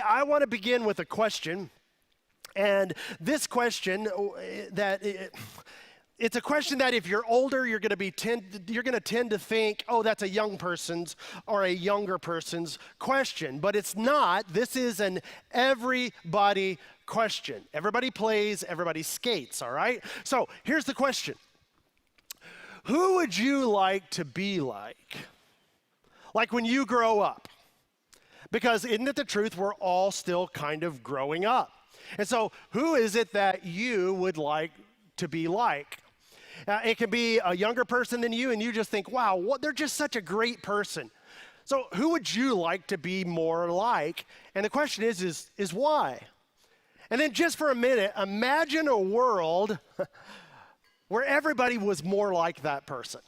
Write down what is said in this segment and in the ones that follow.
I want to begin with a question, and this question it's a question that if you're older, you're going to tend to think, oh, that's a young person's or a younger person's question, but it's not. This is an everybody question. Everybody plays, everybody skates, all right? So here's the question. Who would you like to be like? Like when you grow up? Because isn't it the truth, we're all still kind of growing up. And so who is it that you would like to be like? It can be a younger person than you, and you just think, wow, they're just such a great person. So who would you like to be more like? And the question is why? And then just for a minute, imagine a world where everybody was more like that person.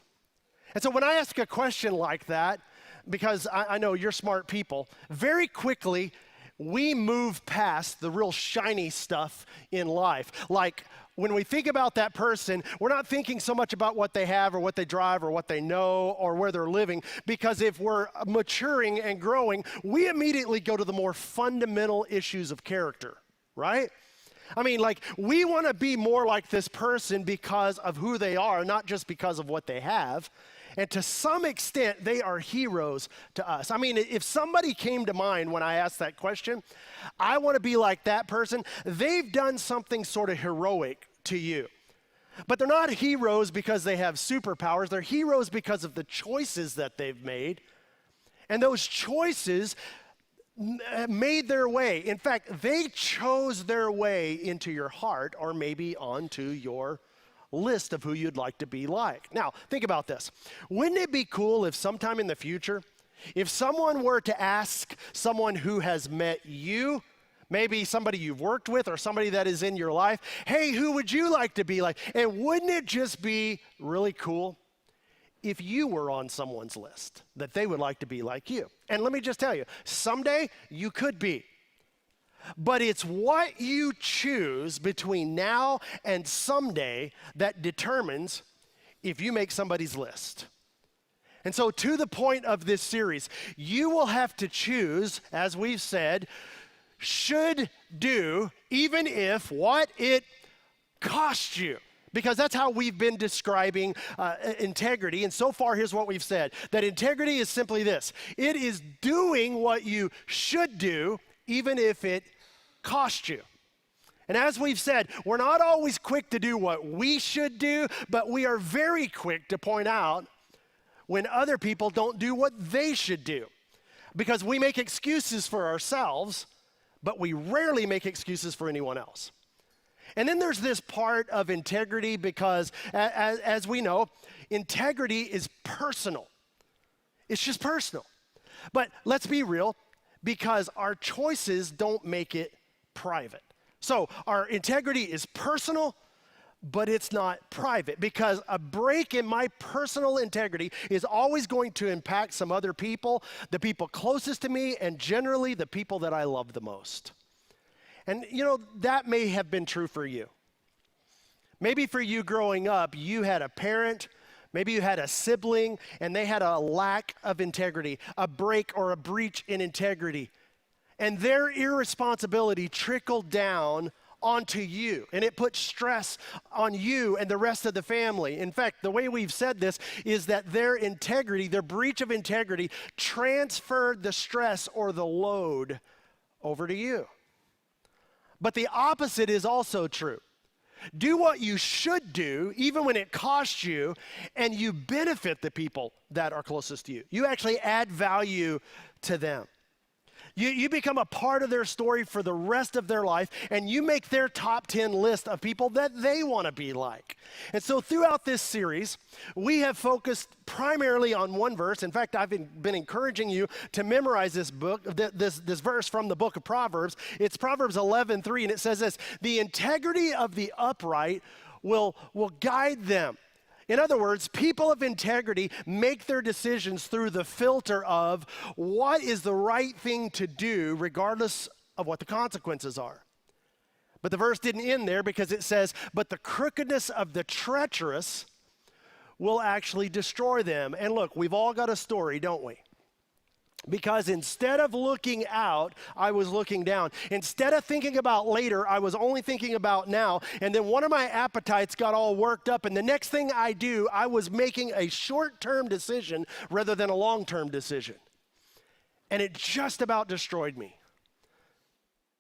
And so when I ask a question like that, because I know you're smart people, very quickly we move past the real shiny stuff in life. Like when we think about that person, we're not thinking so much about what they have or what they drive or what they know or where they're living, because if we're maturing and growing, we immediately go to the more fundamental issues of character, right? I mean, like, we want to be more like this person because of who they are, not just because of what they have. And to some extent, they are heroes to us. I mean, if somebody came to mind when I asked that question, I want to be like that person. They've done something sort of heroic to you. But they're not heroes because they have superpowers. They're heroes because of the choices that they've made. And those choices made their way. In fact, they chose their way into your heart or maybe onto your list of who you'd like to be like. Now, think about this. Wouldn't it be cool if sometime in the future, if someone were to ask someone who has met you, maybe somebody you've worked with or somebody that is in your life, hey, who would you like to be like? And wouldn't it just be really cool if you were on someone's list that they would like to be like you? And let me just tell you, someday you could be. But it's what you choose between now and someday that determines if you make somebody's list. And so to the point of this series, you will have to choose, as we've said, should do, even if what it costs you. Because that's how we've been describing integrity. And so far, here's what we've said, that integrity is simply this. It is doing what you should do, even if it costs you. And as we've said, we're not always quick to do what we should do, but we are very quick to point out when other people don't do what they should do. Because we make excuses for ourselves, but we rarely make excuses for anyone else. And then there's this part of integrity because, as we know, integrity is personal. It's just personal. But let's be real, because our choices don't make it private. So our integrity is personal, but it's not private, because a break in my personal integrity is always going to impact some other people, the people closest to me, and generally the people that I love the most. And that may have been true for you. Maybe for you growing up, you had a parent, maybe you had a sibling, and they had a lack of integrity, a break or a breach in integrity. And their irresponsibility trickled down onto you, and it put stress on you and the rest of the family. In fact, the way we've said this is that their integrity, their breach of integrity, transferred the stress or the load over to you. But the opposite is also true. Do what you should do, even when it costs you, and you benefit the people that are closest to you. You actually add value to them. You become a part of their story for the rest of their life, and you make their top 10 list of people that they want to be like. And so throughout this series, we have focused primarily on one verse. In fact, I've been encouraging you to memorize this book, this verse from the book of Proverbs. It's Proverbs 11:3, and it says this: the integrity of the upright will guide them. In other words, people of integrity make their decisions through the filter of what is the right thing to do, regardless of what the consequences are. But the verse didn't end there, because it says, but the crookedness of the treacherous will actually destroy them. And look, we've all got a story, don't we? Because instead of looking out, I was looking down. Instead of thinking about later, I was only thinking about now. And then one of my appetites got all worked up. And the next thing I do, I was making a short-term decision rather than a long-term decision. And it just about destroyed me.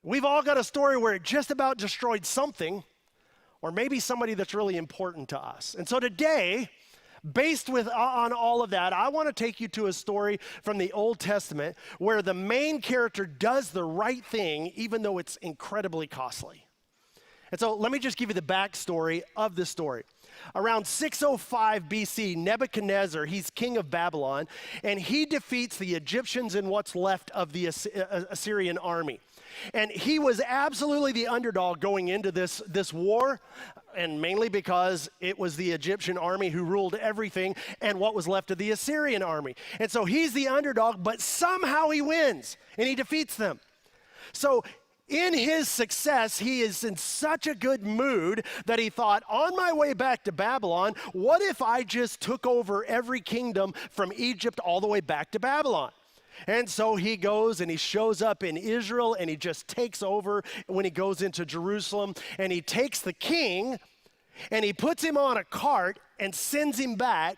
We've all got a story where it just about destroyed something, or maybe somebody that's really important to us. And so today, based on all of that, I want to take you to a story from the Old Testament where the main character does the right thing even though it's incredibly costly. And so let me just give you the backstory of this story. Around 605 BC, Nebuchadnezzar, he's king of Babylon, and he defeats the Egyptians and what's left of the Assyrian army. And he was absolutely the underdog going into this war, and mainly because it was the Egyptian army who ruled everything and what was left of the Assyrian army. And so he's the underdog, but somehow he wins and he defeats them. So in his success, he is in such a good mood that he thought, on my way back to Babylon, what if I just took over every kingdom from Egypt all the way back to Babylon? And so he goes and he shows up in Israel and he just takes over when he goes into Jerusalem, and he takes the king and he puts him on a cart and sends him back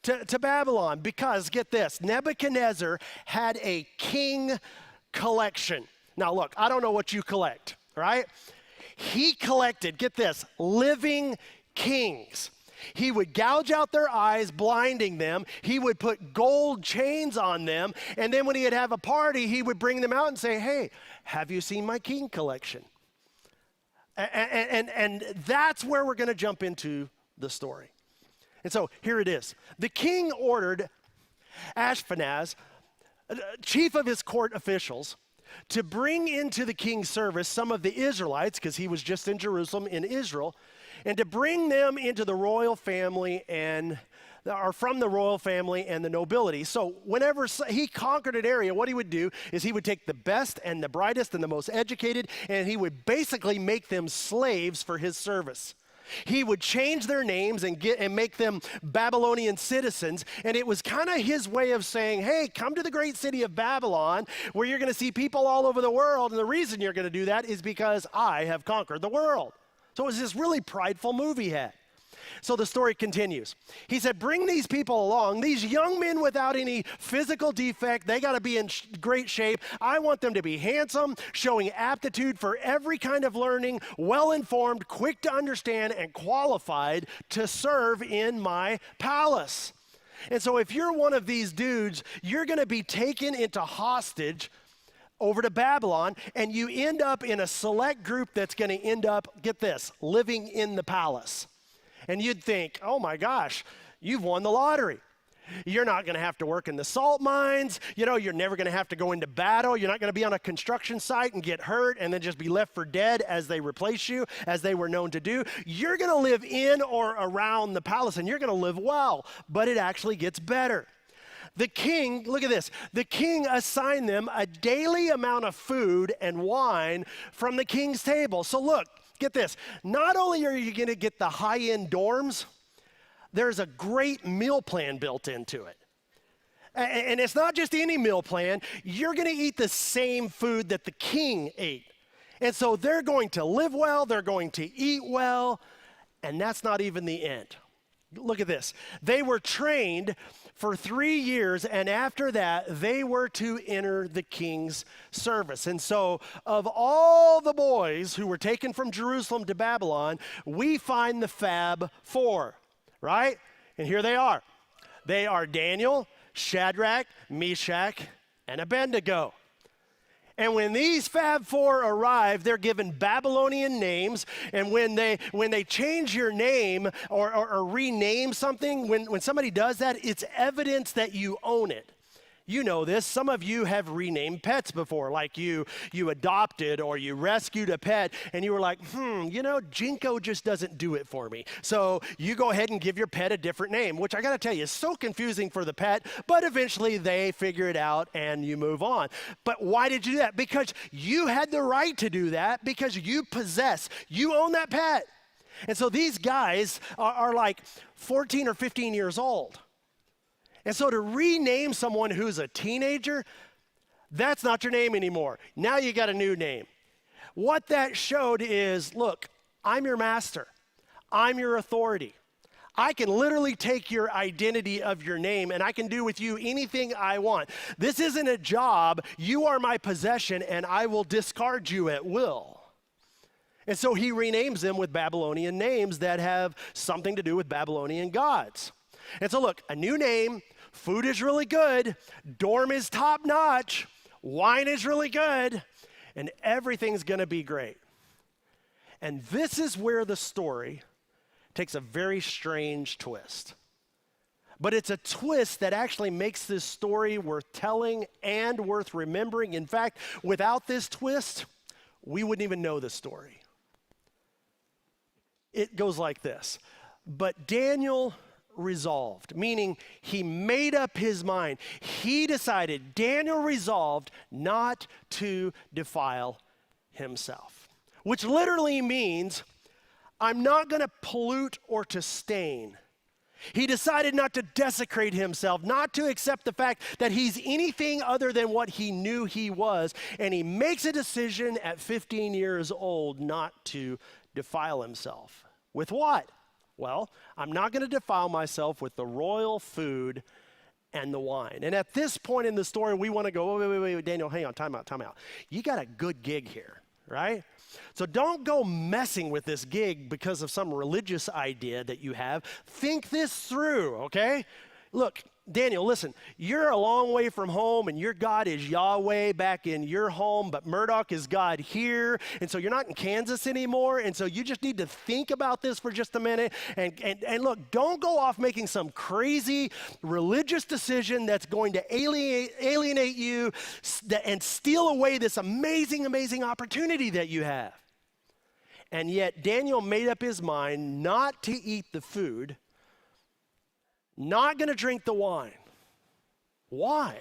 to Babylon because, get this, Nebuchadnezzar had a king collection. Now look, I don't know what you collect, right? He collected, get this, living kings. He would gouge out their eyes, blinding them. He would put gold chains on them. And then when he'd have a party, he would bring them out and say, hey, have you seen my king collection? And that's where we're going to jump into the story. And so here it is. The king ordered Ashpenaz, chief of his court officials, to bring into the king's service some of the Israelites, because he was just in Jerusalem in Israel, and to bring them into the royal family or from the royal family and the nobility. So whenever he conquered an area, what he would do is he would take the best and the brightest and the most educated, and he would basically make them slaves for his service. He would change their names and make them Babylonian citizens, and it was kind of his way of saying, hey, come to the great city of Babylon where you're going to see people all over the world, and the reason you're going to do that is because I have conquered the world. So it was this really prideful move he had. So the story continues. He said, bring these people along, these young men without any physical defect. They got to be in great shape. I want them to be handsome, showing aptitude for every kind of learning, well-informed, quick to understand, and qualified to serve in my palace. And so if you're one of these dudes, you're going to be taken into hostage over to Babylon, and you end up in a select group that's going to end up, get this, living in the palace. And you'd think, oh my gosh, you've won the lottery. You're not going to have to work in the salt mines. You're never going to have to go into battle. You're not going to be on a construction site and get hurt and then just be left for dead as they replace you, as they were known to do. You're going to live in or around the palace, and you're going to live well. But it actually gets better. The king, look at this, the king assigned them a daily amount of food and wine from the king's table. So look, get this, not only are you going to get the high-end dorms, there's a great meal plan built into it. And it's not just any meal plan, you're going to eat the same food that the king ate. And so they're going to live well, they're going to eat well, and that's not even the end. Look at this. They were trained for 3 years, and after that, they were to enter the king's service. And so, of all the boys who were taken from Jerusalem to Babylon, we find the Fab Four, right? And here they are. They are Daniel, Shadrach, Meshach, and Abednego. And when these Fab Four arrive, they're given Babylonian names. And when they change your name or rename something, when somebody does that, it's evidence that you own it. You know this. Some of you have renamed pets before, like you adopted or you rescued a pet, and you were like, Jinko just doesn't do it for me. So you go ahead and give your pet a different name, which I got to tell you is so confusing for the pet, but eventually they figure it out and you move on. But why did you do that? Because you had the right to do that, because you own that pet. And so these guys are like 14 or 15 years old. And so to rename someone who's a teenager, that's not your name anymore. Now you got a new name. What that showed is, look, I'm your master. I'm your authority. I can literally take your identity of your name and I can do with you anything I want. This isn't a job. You are my possession and I will discard you at will. And so he renames them with Babylonian names that have something to do with Babylonian gods. And so look, a new name, food is really good, dorm is top notch, wine is really good, and everything's going to be great. And this is where the story takes a very strange twist. But it's a twist that actually makes this story worth telling and worth remembering. In fact, without this twist, we wouldn't even know the story. It goes like this. But Daniel resolved, meaning he made up his mind. He decided, Daniel resolved not to defile himself, which literally means I'm not going to pollute or to stain. He decided not to desecrate himself, not to accept the fact that he's anything other than what he knew he was. And he makes a decision at 15 years old not to defile himself. With what? Well, I'm not going to defile myself with the royal food and the wine. And at this point in the story, we want to go, wait, Daniel, hang on, time out. You got a good gig here, right? So don't go messing with this gig because of some religious idea that you have. Think this through, okay? Look, Daniel, listen, you're a long way from home and your God is Yahweh back in your home, but Murdoch is God here. And so you're not in Kansas anymore. And so you just need to think about this for just a minute. And look, don't go off making some crazy religious decision that's going to alienate you and steal away this amazing opportunity that you have. And yet Daniel made up his mind not to eat the food, not going to drink the wine. Why?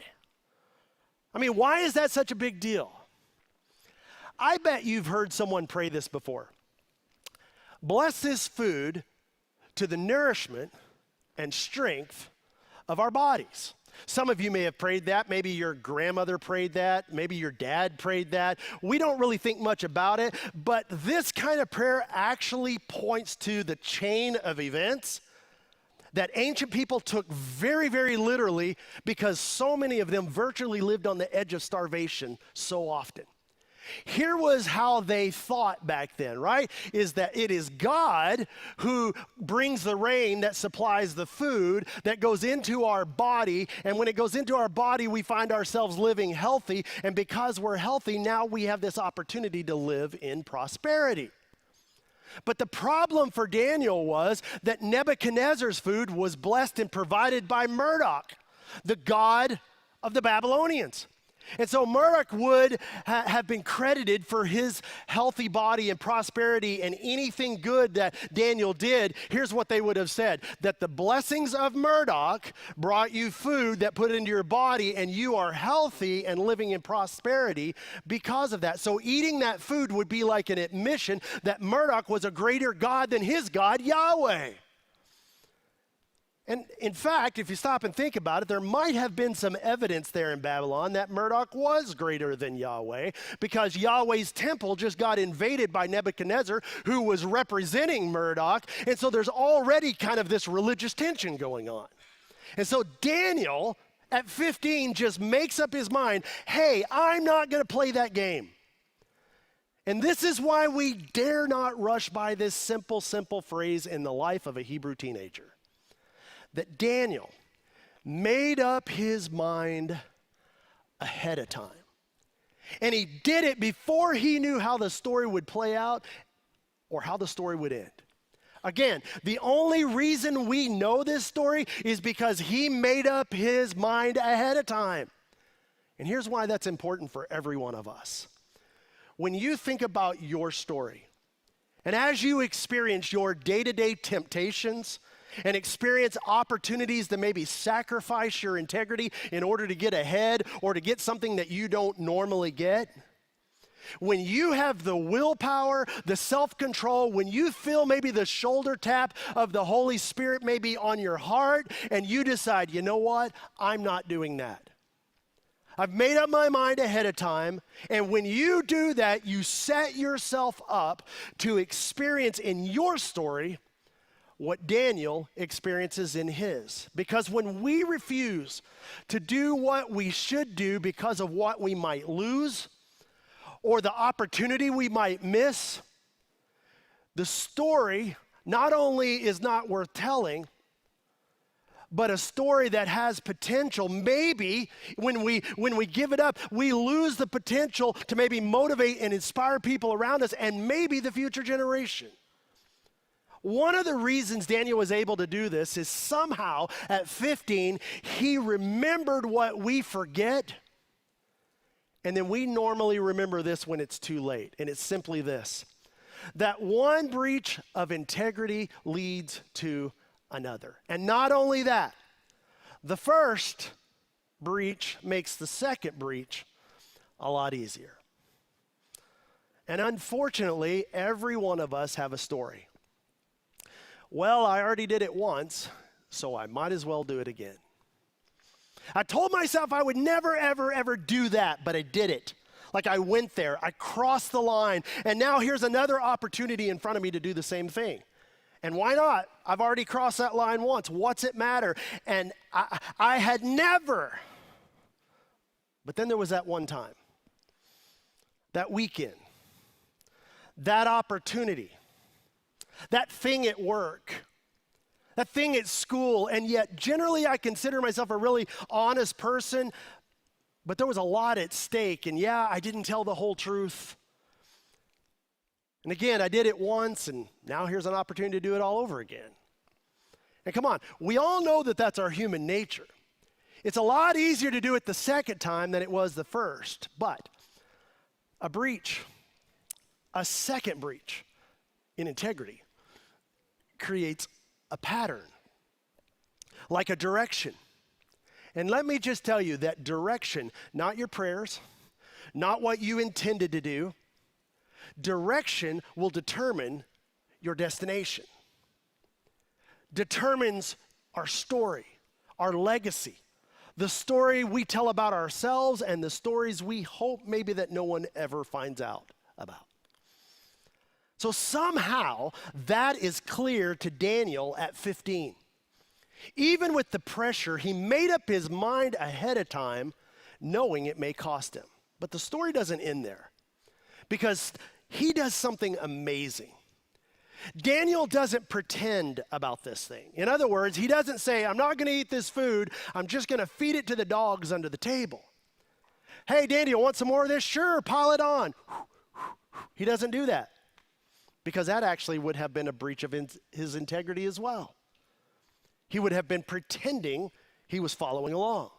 I mean, why is that such a big deal? I bet you've heard someone pray this before. Bless this food to the nourishment and strength of our bodies. Some of you may have prayed that. Maybe your grandmother prayed that. Maybe your dad prayed that. We don't really think much about it, but this kind of prayer actually points to the chain of events that ancient people took very, very literally because so many of them virtually lived on the edge of starvation so often. Here was how they thought back then, right? Is that it is God who brings the rain that supplies the food that goes into our body. And when it goes into our body, we find ourselves living healthy. And because we're healthy, now we have this opportunity to live in prosperity. But the problem for Daniel was that Nebuchadnezzar's food was blessed and provided by Marduk, the god of the Babylonians. And so Marduk would have been credited for his healthy body and prosperity and anything good that Daniel did. Here's what they would have said, that the blessings of Marduk brought you food that put it into your body and you are healthy and living in prosperity because of that. So eating that food would be like an admission that Marduk was a greater God than his God, Yahweh. And in fact, if you stop and think about it, there might have been some evidence there in Babylon that Marduk was greater than Yahweh because Yahweh's temple just got invaded by Nebuchadnezzar, who was representing Marduk. And so there's already kind of this religious tension going on. And so Daniel, at 15, just makes up his mind, hey, I'm not going to play that game. And this is why we dare not rush by this simple phrase in the life of a Hebrew teenager. That Daniel made up his mind ahead of time. And he did it before he knew how the story would play out or how the story would end. Again, the only reason we know this story is because he made up his mind ahead of time. And here's why that's important for every one of us. When you think about your story, and as you experience your day-to-day temptations, and experience opportunities to maybe sacrifice your integrity in order to get ahead or to get something that you don't normally get, When you have the willpower, the self-control, when you feel maybe the shoulder tap of the Holy Spirit maybe on your heart, and you decide, you know what, I'm not doing that. I've made up my mind ahead of time, and when you do that, you set yourself up to experience in your story what Daniel experiences in his. Because when we refuse to do what we should do because of what we might lose or the opportunity we might miss, the story not only is not worth telling, but a story that has potential. Maybe when we give it up, we lose the potential to maybe motivate and inspire people around us and maybe the future generation. One of the reasons Daniel was able to do this is somehow at 15, he remembered what we forget. And then we normally remember this when it's too late. And it's simply this: that one breach of integrity leads to another. And not only that, the first breach makes the second breach a lot easier. And unfortunately, every one of us have a story. Well, I already did it once, so I might as well do it again. I told myself I would never, ever, ever do that, but I did it. Like I went there, I crossed the line, and now here's another opportunity in front of me to do the same thing. And why not? I've already crossed that line once. What's it matter? And I had never. But then there was that one time, that weekend, that opportunity, that thing at work, that thing at school. And yet generally I consider myself a really honest person, but there was a lot at stake. And yeah, I didn't tell the whole truth. And again, I did it once, and now here's an opportunity to do it all over again. And come on, we all know that that's our human nature. It's a lot easier to do it the second time than it was the first. But a breach, a second breach in integrity, creates a pattern, like a direction. And let me just tell you that direction, not your prayers, not what you intended to do, direction will determine your destination, determines our story, our legacy, the story we tell about ourselves and the stories we hope maybe that no one ever finds out about. So somehow that is clear to Daniel at 15. Even with the pressure, he made up his mind ahead of time, knowing it may cost him. But the story doesn't end there, because he does something amazing. Daniel doesn't pretend about this thing. In other words, he doesn't say, I'm not going to eat this food, I'm just going to feed it to the dogs under the table. Hey, Daniel, want some more of this? Sure, pile it on. He doesn't do that, because that actually would have been a breach of his integrity as well. He would have been pretending he was following along.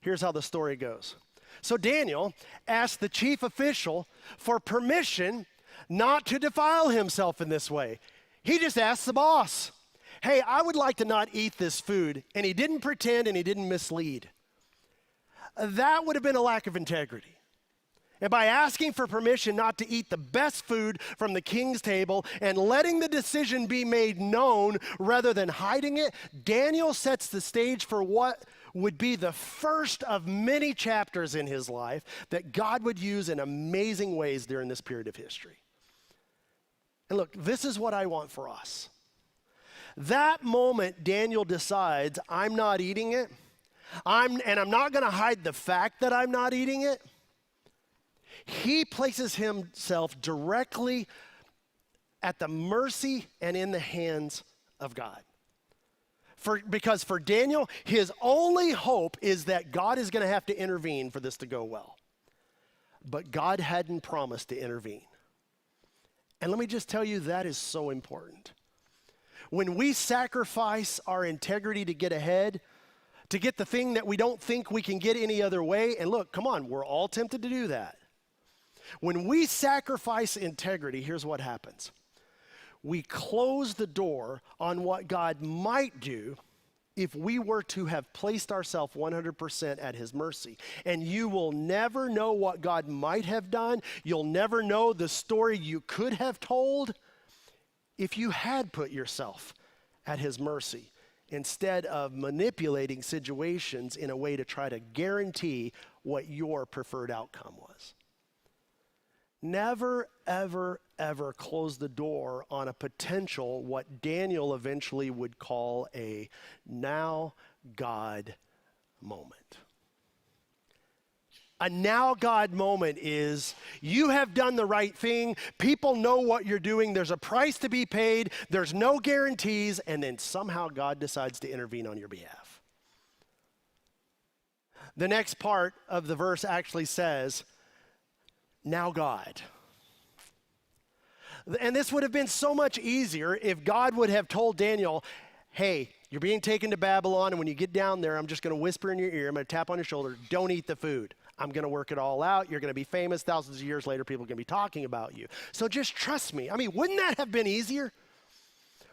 Here's how the story goes. So Daniel asked the chief official for permission not to defile himself in this way. He just asked the boss, hey, I would like to not eat this food. And he didn't pretend and he didn't mislead. That would have been a lack of integrity. And by asking for permission not to eat the best food from the king's table and letting the decision be made known rather than hiding it, Daniel sets the stage for what would be the first of many chapters in his life that God would use in amazing ways during this period of history. And look, this is what I want for us. That moment Daniel decides, I'm not eating it, I'm not going to hide the fact that I'm not eating it. He places himself directly at the mercy and in the hands of God. Because for Daniel, his only hope is that God is going to have to intervene for this to go well. But God hadn't promised to intervene. And let me just tell you, that is so important. When we sacrifice our integrity to get ahead, to get the thing that we don't think we can get any other way, and look, come on, we're all tempted to do that. When we sacrifice integrity, here's what happens. We close the door on what God might do if we were to have placed ourselves 100% at his mercy. And you will never know what God might have done. You'll never know the story you could have told if you had put yourself at his mercy instead of manipulating situations in a way to try to guarantee what your preferred outcome was. Never, ever, ever close the door on a potential, what Daniel eventually would call a now God moment. A now God moment is you have done the right thing. People know what you're doing. There's a price to be paid. There's no guarantees. And then somehow God decides to intervene on your behalf. The next part of the verse actually says, now God. And this would have been so much easier if God would have told Daniel, hey, you're being taken to Babylon, and when you get down there, I'm just going to whisper in your ear, I'm going to tap on your shoulder, don't eat the food. I'm going to work it all out. You're going to be famous. Thousands of years later, people are going to be talking about you. So just trust me. I mean, wouldn't that have been easier?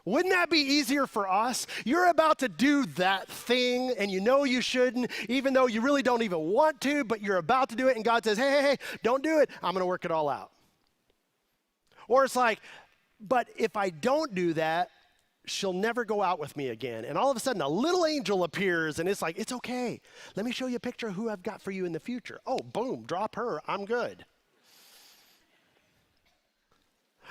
Wouldn't that be easier for us? You're about to do that thing, and you know you shouldn't, even though you really don't even want to, but you're about to do it, and God says, hey, don't do it. I'm going to work it all out. Or it's like, but if I don't do that, she'll never go out with me again. And all of a sudden, a little angel appears, and it's like, it's okay. Let me show you a picture of who I've got for you in the future. Oh, boom, drop her. I'm good.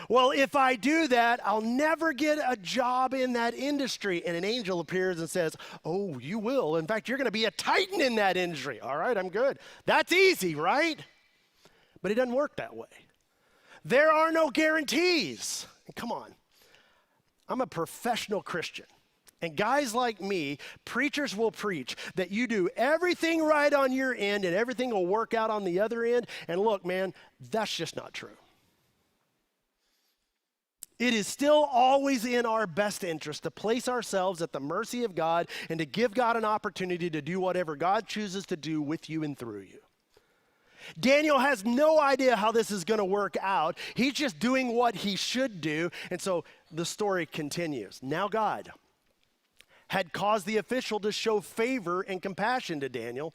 Well, if I do that, I'll never get a job in that industry. And an angel appears and says, oh, you will. In fact, you're going to be a titan in that industry. All right, I'm good. That's easy, right? But it doesn't work that way. There are no guarantees. Come on. I'm a professional Christian. And guys like me, preachers will preach that you do everything right on your end and everything will work out on the other end. And look, man, that's just not true. It is still always in our best interest to place ourselves at the mercy of God and to give God an opportunity to do whatever God chooses to do with you and through you. Daniel has no idea how this is going to work out. He's just doing what he should do. And so the story continues. Now God had caused the official to show favor and compassion to Daniel.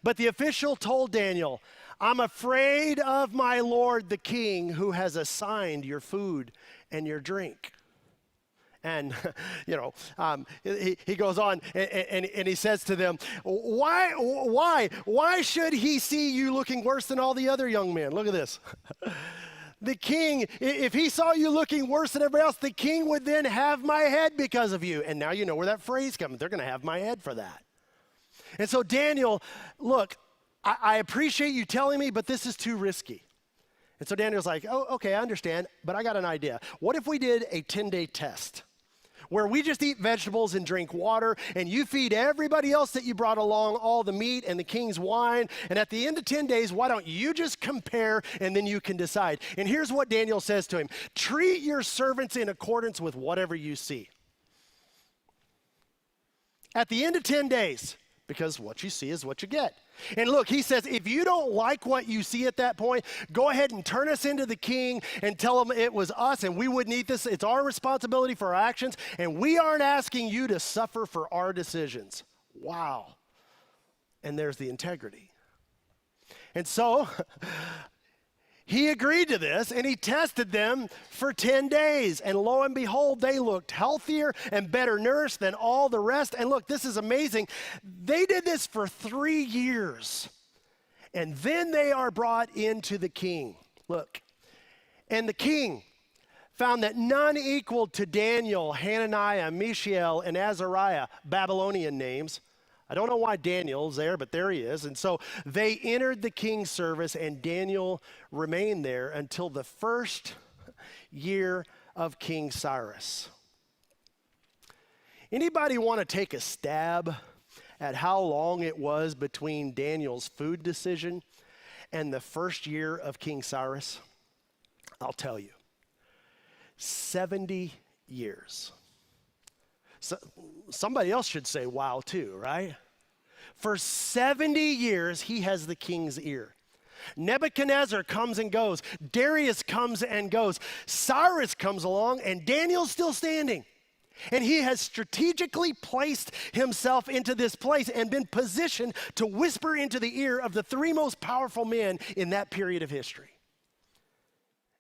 But the official told Daniel, I'm afraid of my lord the king who has assigned your food and your drink. And, he goes on and he says to them, why should he see you looking worse than all the other young men? Look at this. The king, if he saw you looking worse than everybody else, the king would then have my head because of you. And now you know where that phrase comes. They're going to have my head for that. And so Daniel, look, I appreciate you telling me, but this is too risky. And so Daniel's like, oh, okay, I understand, but I got an idea. What if we did a 10-day test where we just eat vegetables and drink water, and you feed everybody else that you brought along all the meat and the king's wine, and at the end of 10 days, why don't you just compare, and then you can decide. And here's what Daniel says to him. Treat your servants in accordance with whatever you see. At the end of 10 days, because what you see is what you get. And look, he says, if you don't like what you see at that point, go ahead and turn us into the king and tell him it was us and we wouldn't eat this. It's our responsibility for our actions, and we aren't asking you to suffer for our decisions. Wow. And there's the integrity. And so he agreed to this, and he tested them for 10 days. And lo and behold, they looked healthier and better nourished than all the rest. And look, this is amazing. They did this for 3 years. And then they are brought into the king. Look, and the king found that none equaled to Daniel, Hananiah, Mishael, and Azariah, Babylonian names. I don't know why Daniel's there, but there he is. And so they entered the king's service, and Daniel remained there until the first year of King Cyrus. Anybody want to take a stab at how long it was between Daniel's food decision and the first year of King Cyrus? I'll tell you. 70 years. So, somebody else should say wow too, right? For 70 years, he has the king's ear. Nebuchadnezzar comes and goes. Darius comes and goes. Cyrus comes along, and Daniel's still standing. And he has strategically placed himself into this place and been positioned to whisper into the ear of the three most powerful men in that period of history.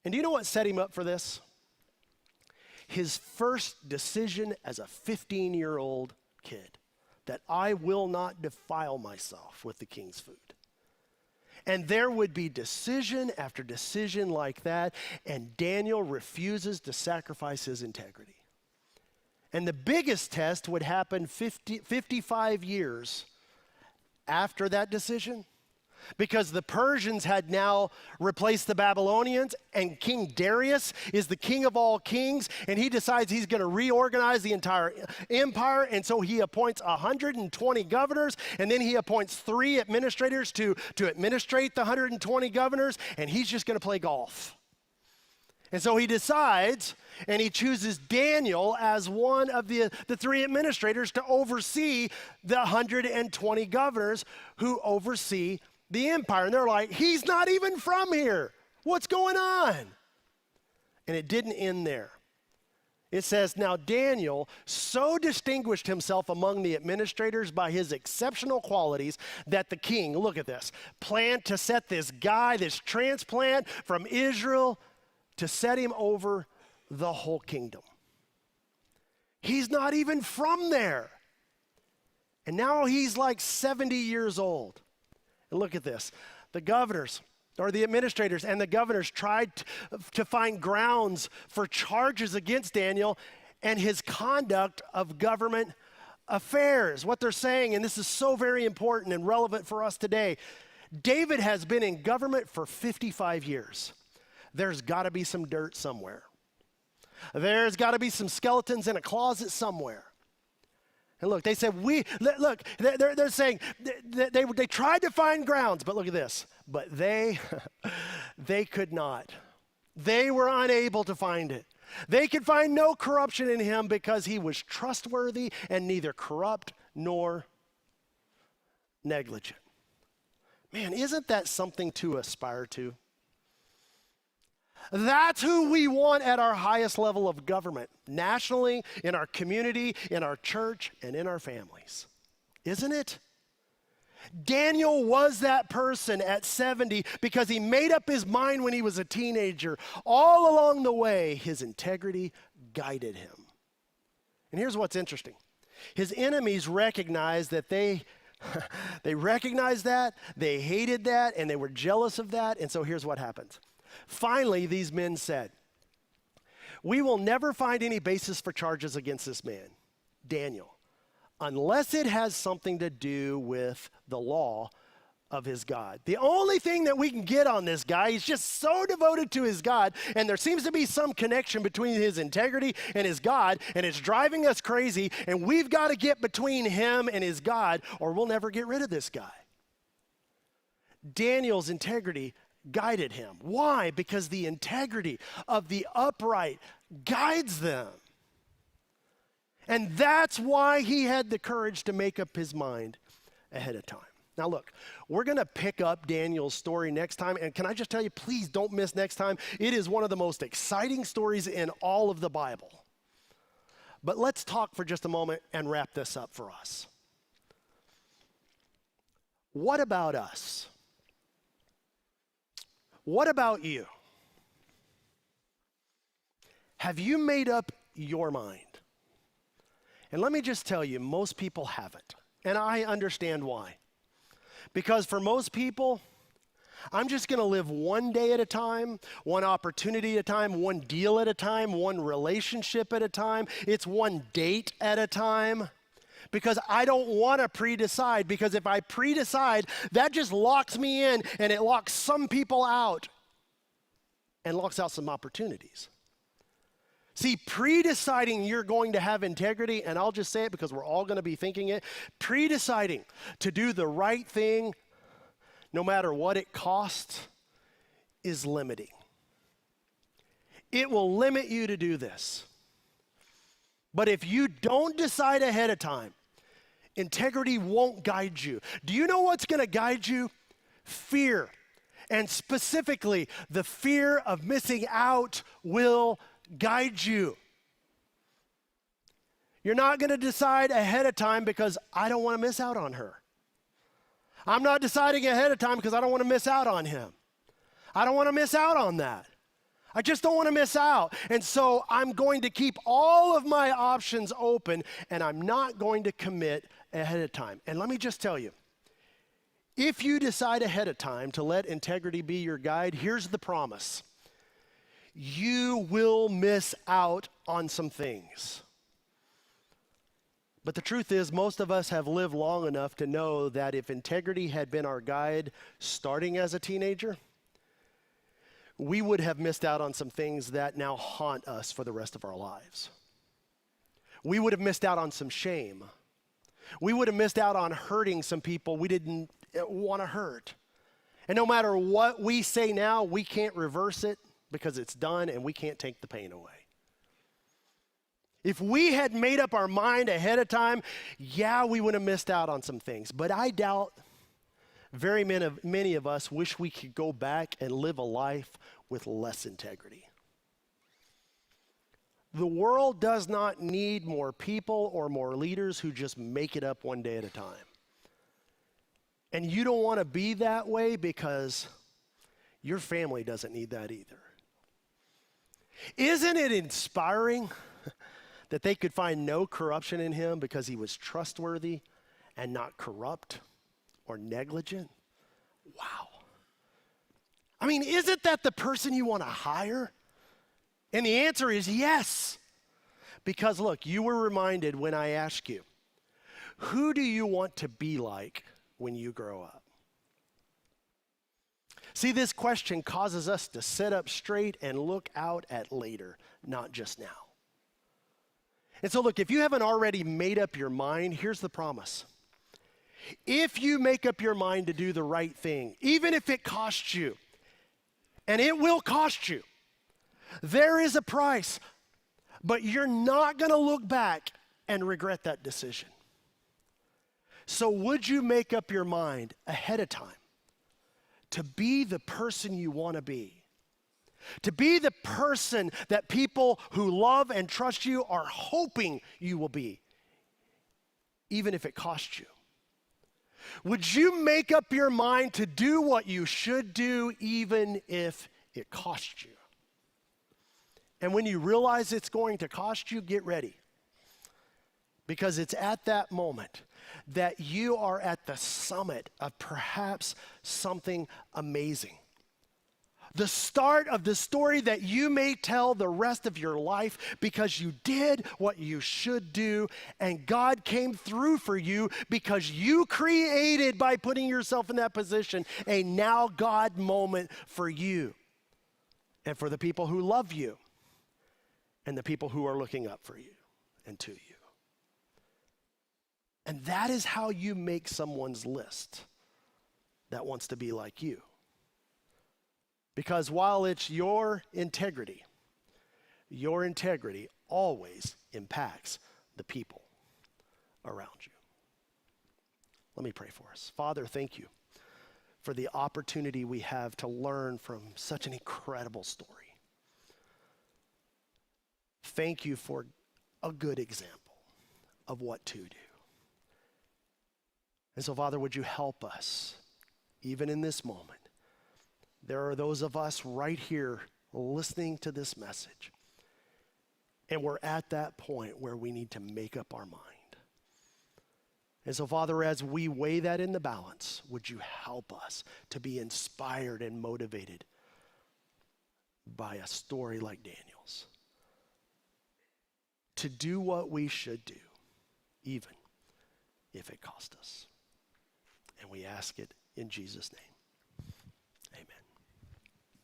And do you know what set him up for this? His first decision as a 15-year-old kid, that I will not defile myself with the king's food. And there would be decision after decision like that, and Daniel refuses to sacrifice his integrity. And the biggest test would happen 55 years after that decision, because the Persians had now replaced the Babylonians, and King Darius is the king of all kings, and he decides he's going to reorganize the entire empire, and so he appoints 120 governors, and then he appoints 3 administrators to administrate the 120 governors, and he's just going to play golf. And so he decides, and he chooses Daniel as one of the 3 administrators to oversee the 120 governors who oversee the empire. And they're like, he's not even from here. What's going on? And it didn't end there. It says, now Daniel so distinguished himself among the administrators by his exceptional qualities that the king, look at this, planned to set this guy, this transplant from Israel, to set him over the whole kingdom. He's not even from there. And now he's like 70 years old. And look at this. The governors, or the administrators and the governors, tried to find grounds for charges against Daniel and his conduct of government affairs. What they're saying, and this is so very important and relevant for us today, David has been in government for 55 years. There's got to be some dirt somewhere. There's got to be some skeletons in a closet somewhere. And look, they said, they're saying they tried to find grounds, but look at this. But they could not. They were unable to find it. They could find no corruption in him because he was trustworthy and neither corrupt nor negligent. Man, isn't that something to aspire to? That's who we want at our highest level of government, nationally, in our community, in our church, and in our families. Isn't it? Daniel was that person at 70 because he made up his mind when he was a teenager. All along the way, his integrity guided him. And here's what's interesting. His enemies recognized that they recognized that, they hated that, and they were jealous of that. And so here's what happens. Finally, these men said, we will never find any basis for charges against this man, Daniel, unless it has something to do with the law of his God. The only thing that we can get on this guy, he's just so devoted to his God, and there seems to be some connection between his integrity and his God, and it's driving us crazy, and we've got to get between him and his God, or we'll never get rid of this guy. Daniel's integrity guided him. Why? Because the integrity of the upright guides them. And that's why he had the courage to make up his mind ahead of time. Now look, we're going to pick up Daniel's story next time. And can I just tell you, please don't miss next time. It is one of the most exciting stories in all of the Bible. But let's talk for just a moment and wrap this up for us. What about us? What about you? Have you made up your mind? And let me just tell you, most people haven't. And I understand why. Because for most people, I'm just going to live one day at a time, one opportunity at a time, one deal at a time, one relationship at a time. It's one date at a time. Because I don't want to pre-decide, because if I pre-decide, that just locks me in and it locks some people out and locks out some opportunities. See, pre-deciding you're going to have integrity, and I'll just say it because we're all going to be thinking it, pre-deciding to do the right thing no matter what it costs is limiting. It will limit you to do this. But if you don't decide ahead of time, integrity won't guide you. Do you know what's going to guide you? Fear. And specifically, the fear of missing out will guide you. You're not going to decide ahead of time because I don't want to miss out on her. I'm not deciding ahead of time because I don't want to miss out on him. I don't want to miss out on that. I just don't want to miss out. And so I'm going to keep all of my options open, and I'm not going to commit ahead of time. And let me just tell you, if you decide ahead of time to let integrity be your guide, here's the promise. You will miss out on some things. But the truth is, most of us have lived long enough to know that if integrity had been our guide starting as a teenager, we would have missed out on some things that now haunt us for the rest of our lives. We would have missed out on some shame. We would have missed out on hurting some people we didn't want to hurt. And no matter what we say now, we can't reverse it because it's done and we can't take the pain away. If we had made up our mind ahead of time, yeah, we would have missed out on some things. But I doubt very many of us wish we could go back and live a life with less integrity. The world does not need more people or more leaders who just make it up one day at a time. And you don't want to be that way because your family doesn't need that either. Isn't it inspiring that they could find no corruption in him because he was trustworthy and not corrupt or negligent? Wow. I mean, isn't that the person you want to hire? And the answer is yes. Because look, you were reminded when I asked you, who do you want to be like when you grow up? See, this question causes us to sit up straight and look out at later, not just now. And so look, if you haven't already made up your mind, here's the promise. If you make up your mind to do the right thing, even if it costs you, and it will cost you, there is a price, but you're not going to look back and regret that decision. So would you make up your mind ahead of time to be the person you want to be? To be the person that people who love and trust you are hoping you will be, even if it costs you. Would you make up your mind to do what you should do, even if it costs you? And when you realize it's going to cost you, get ready. Because it's at that moment that you are at the summit of perhaps something amazing. The start of the story that you may tell the rest of your life because you did what you should do and God came through for you because you created, by putting yourself in that position, a now God moment for you and for the people who love you and the people who are looking up for you and to you. And that is how you make someone's list that wants to be like you. Because while it's your integrity always impacts the people around you. Let me pray for us. Father, thank you for the opportunity we have to learn from such an incredible story. Thank you for a good example of what to do. And so, Father, would you help us, even in this moment? There are those of us right here listening to this message, and we're at that point where we need to make up our mind. And so, Father, as we weigh that in the balance, would you help us to be inspired and motivated by a story like Daniel's, to do what we should do, even if it cost us. And we ask it in Jesus' name.